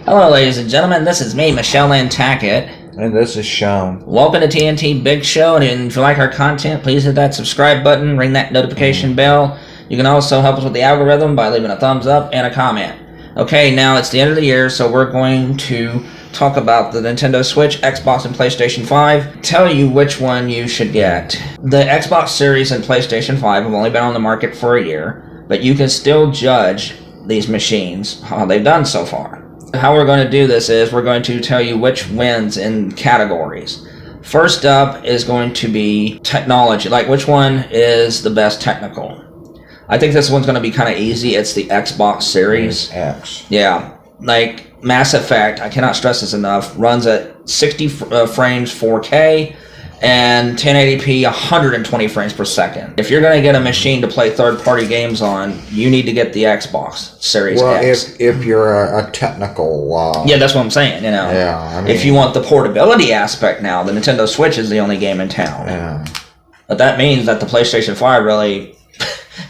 Hello, ladies and gentlemen. This is me, Lynn Tackett. And this is Shawn. Welcome to TNT Big Show. And if you like our content, please hit that subscribe button, ring that notification bell. You can also help us with the algorithm by leaving a thumbs up and a comment. Okay, now it's the end of the year, so we're going to talk about the Nintendo Switch, Xbox, and PlayStation 5. Tell you which one you should get. The Xbox Series and PlayStation 5 have only been on the market for a year, but you can still judge these machines, how they've done so far. How we're going to do this is we're going to tell you which wins in categories. First up is going to be technology, like which one is the best technical. I think this one's going to be kind of easy. It's the Xbox Series. X. Yeah, like Mass Effect, I cannot stress this enough, runs at 60 frames 4K and 1080p 120 frames per second. If you're going to get a machine to play third-party games on, you need to get the Xbox Series X. If you're a technical... yeah, that's what I'm saying, you know. Yeah, I mean, if you want the portability aspect now, the Nintendo Switch is the only game in town. Yeah. But that means that the PlayStation 5 really...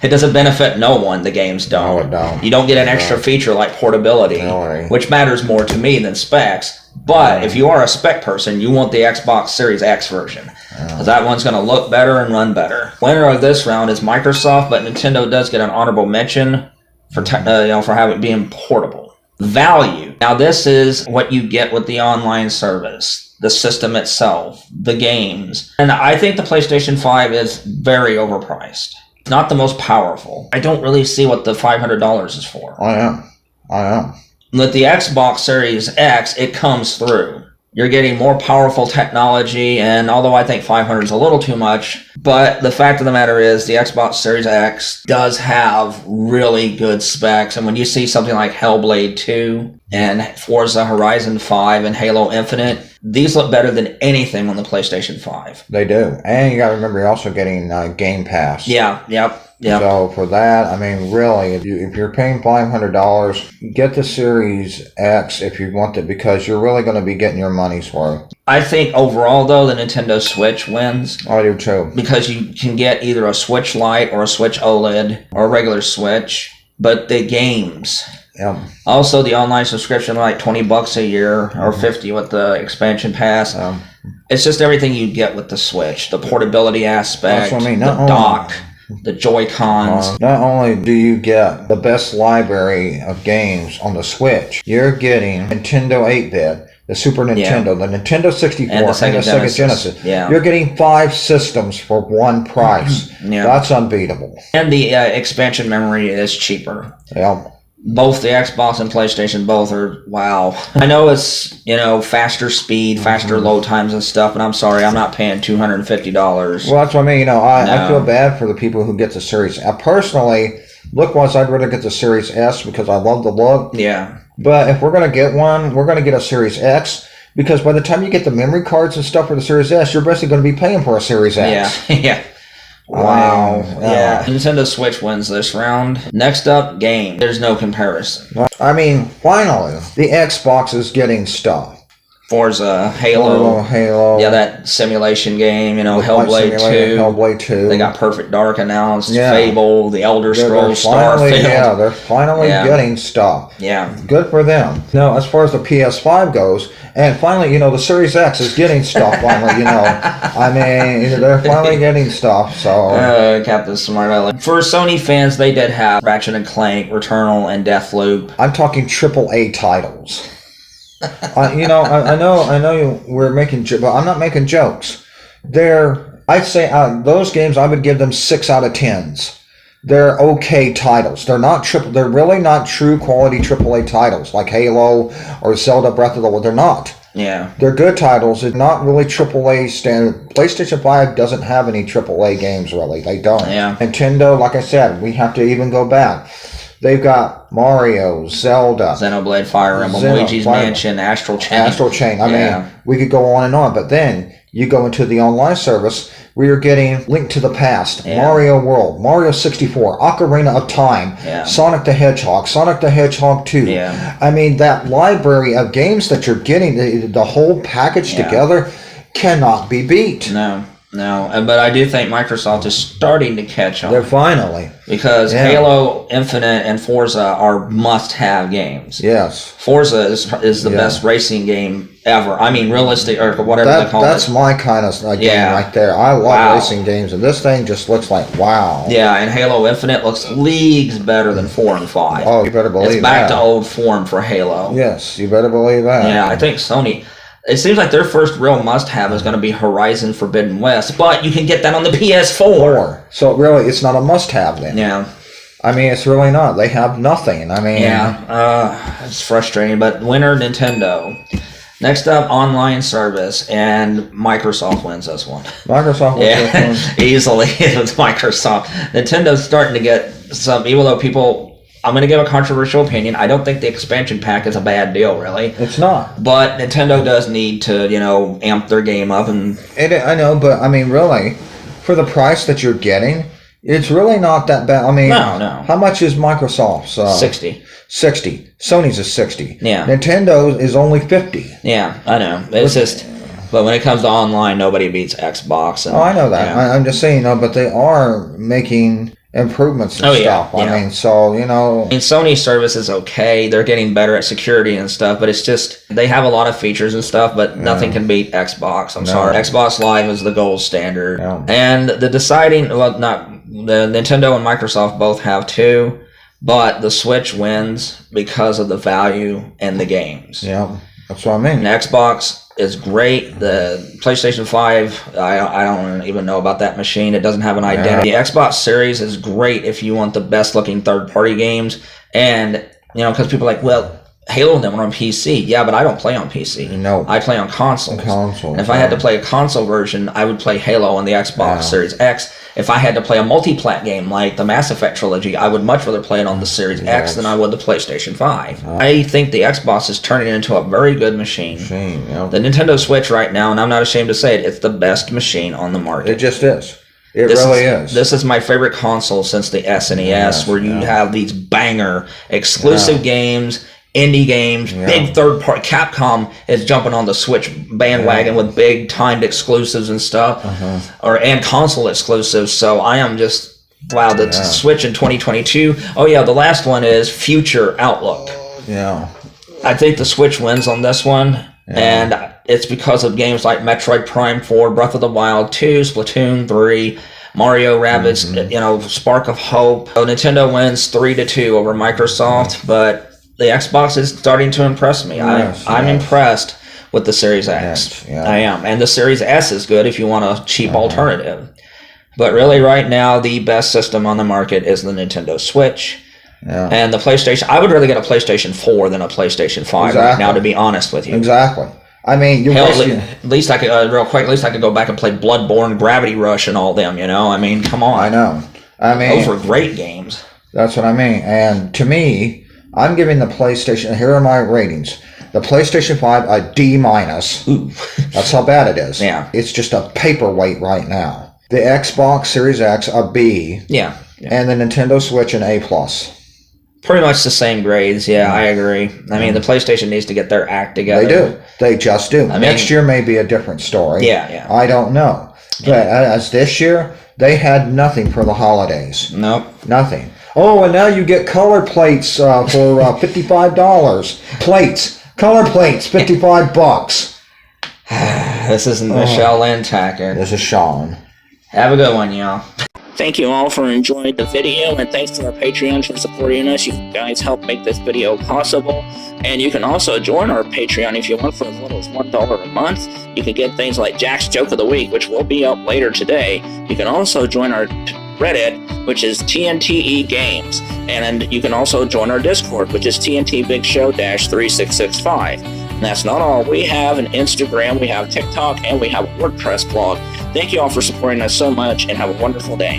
it doesn't benefit no one, the games don't. No, it don't. You don't get an extra feature like portability, which matters more to me than specs. But if you are a spec person, you want the Xbox Series X version. Because that one's going to look better and run better. Winner of this round is Microsoft, but Nintendo does get an honorable mention for for having it being portable. Value. Now this is what you get with the online service, the system itself, the games. And I think the PlayStation 5 is very overpriced. It's not the most powerful. I don't really see what the $500 is for. I am. With the Xbox Series X, it comes through. You're getting more powerful technology, and although I think 500 is a little too much, but the fact of the matter is the Xbox Series X does have really good specs, and when you see something like Hellblade 2 and Forza Horizon 5 and Halo Infinite, these look better than anything on the PlayStation 5. They do. And you got to remember, you're also getting Game Pass. Yeah, yep. So for that, I mean, really, if you're paying $500, get the Series X if you want it, because you're really going to be getting your money's worth. I think overall, though, the Nintendo Switch wins. I do too. Because you can get either a Switch Lite or a Switch OLED or a regular Switch, but the games... Yep. Also, the online subscription, like $20 a year or $50 with the expansion pass. It's just everything you get with the Switch. The portability aspect, I mean, the dock, the Joy-Cons. Not only do you get the best library of games on the Switch, you're getting Nintendo 8-bit, the Super Nintendo, the Nintendo 64, and the Sega Genesis. Yeah. You're getting 5 systems for one price. That's unbeatable. And the expansion memory is cheaper. Yep. Both the Xbox and PlayStation, both are, wow. I know it's, faster speed, faster load times and stuff, but I'm sorry, I'm not paying $250. Well, that's what I mean. I feel bad for the people who get the Series. Personally, look-wise, I'd rather get the Series S because I love the look. Yeah. But if we're going to get one, we're going to get a Series X, because by the time you get the memory cards and stuff for the Series S, you're basically going to be paying for a Series X. Yeah. Wow. Yeah. Nintendo Switch wins this round. Next up, game. There's no comparison. I mean, finally, the Xbox is getting stuff. Forza, Halo. Yeah, that simulation game, Hellblade 2. Hellblade 2. They got Perfect Dark announced, Fable, The Elder Scrolls, Starfield. Yeah, they're finally getting stuff. Yeah. Good for them. Now, as far as the PS5 goes, and finally, the Series X is getting stuff finally, I mean, they're finally getting stuff, so... Captain Smart. For Sony fans, they did have Ratchet & Clank, Returnal, and Deathloop. I'm talking AAA titles. I know we're making jokes, but I'm not making jokes. I'd say those games, I would give them 6 out of 10s. They're okay titles. They're really not true quality AAA titles like Halo or Zelda Breath of the Wild. They're not. Yeah. They're good titles. They're not really AAA standard. PlayStation 5 doesn't have any AAA games, really. They don't. Yeah. Nintendo, like I said, we have to even go back. They've got Mario, Zelda, Xenoblade, Fire Emblem, Luigi's Mansion, Astral Chain. I mean, we could go on and on, but then you go into the online service where you're getting Link to the Past, Mario World, Mario 64, Ocarina of Time, Sonic the Hedgehog, Sonic the Hedgehog 2. Yeah. I mean, that library of games that you're getting, the whole package together, cannot be beat. No. No, but I do think Microsoft is starting to catch on. They're finally. Because Halo Infinite and Forza are must-have games. Yes. Forza is the best racing game ever. I mean, realistic, or whatever they call it. That's my kind of game right there. I love racing games, and this thing just looks like wow. Yeah, and Halo Infinite looks leagues better than 4 and 5. Oh, you better believe that. It's back to old form for Halo. Yes, you better believe that. Yeah, I think Sony... It seems like their first real must-have is going to be Horizon Forbidden West, but you can get that on the PS4. So really, it's not a must-have then. Yeah. I mean, it's really not. They have nothing. I mean... Yeah, it's frustrating, but winner, Nintendo. Next up, online service, and Microsoft wins this one. Microsoft wins this one? Easily, it's Microsoft. Nintendo's starting to get some, even though people... I'm going to give a controversial opinion. I don't think the expansion pack is a bad deal, really. It's not. But Nintendo does need to, amp their game up. I know, but I mean, really, for the price that you're getting, it's really not that bad. I mean, no. How much is Microsoft's? 60. 60. Sony's is 60. Yeah. Nintendo's is only 50. Yeah, I know. It's just... But when it comes to online, nobody beats Xbox. And, I know that. Yeah. I'm just saying, but they are making... improvements and stuff. Yeah. I mean, so, Sony's service is okay. They're getting better at security and stuff, but it's just, they have a lot of features and stuff, but nothing can beat Xbox. I'm sorry. Xbox Live is the gold standard. Yeah. And the deciding, the Nintendo and Microsoft both have too, but the Switch wins because of the value and the games. Yeah, that's what I mean. And Xbox is great. The PlayStation 5, I don't even know about that machine. It doesn't have an identity. The Xbox Series is great if you want the best looking third-party games. And, because people are like, well, Halo and them are on PC. Yeah, but I don't play on PC. No. I play on consoles. And if I had to play a console version, I would play Halo on the Xbox Series X. If I had to play a multi-plat game like the Mass Effect trilogy, I would much rather play it on the Series X than I would the PlayStation 5. I think the Xbox is turning into a very good machine. The Nintendo Switch right now, and I'm not ashamed to say it, it's the best machine on the market. It just is. It really is. This is my favorite console since the SNES, where you have these banger exclusive games, indie games, big third-party. Capcom is jumping on the Switch bandwagon with big timed exclusives and stuff, and console exclusives. So I am just, wow, the Switch in 2022. Oh yeah, the last one is Future Outlook. Yeah. I think the Switch wins on this one, and it's because of games like Metroid Prime 4, Breath of the Wild 2, Splatoon 3, Mario Rabbids, Spark of Hope. So Nintendo wins 3-2 over Microsoft, but the Xbox is starting to impress me. I'm impressed with the Series X. I am. And the Series S is good if you want a cheap alternative. But really right now, the best system on the market is the Nintendo Switch. And the PlayStation. I would rather get a PlayStation 4 than a PlayStation 5 right now, to be honest with you. Exactly. I mean, at least I could, real quick, at least I could go back and play Bloodborne, Gravity Rush, and all them, I mean, come on. I know. Those were great games. That's what I mean. And to me, I'm giving the PlayStation, here are my ratings. The PlayStation 5 a D-. That's how bad it is. Yeah. It's just a paperweight right now. The Xbox Series X a B. Yeah. And the Nintendo Switch an A+. Pretty much the same grades. Yeah, I agree. I mean, the PlayStation needs to get their act together. They do. They just do. Next year may be a different story. Yeah. I don't know. But as this year, they had nothing for the holidays. Nope. Nothing. Oh, and now you get color plates for $55. Color plates, $55. This isn't Michelle Lynn Tackett. This is Shawn. Have a good one, y'all. Thank you all for enjoying the video, and thanks to our Patreons for supporting us. You guys help make this video possible. And you can also join our Patreon if you want for as little as $1 a month. You can get things like Jack's Joke of the Week, which will be up later today. You can also join our Reddit, which is TNTEgames. And you can also join our Discord, which is TNT Big Show -3665. And that's not all. We have an Instagram, we have TikTok, and we have a WordPress blog. Thank you all for supporting us so much, and have a wonderful day.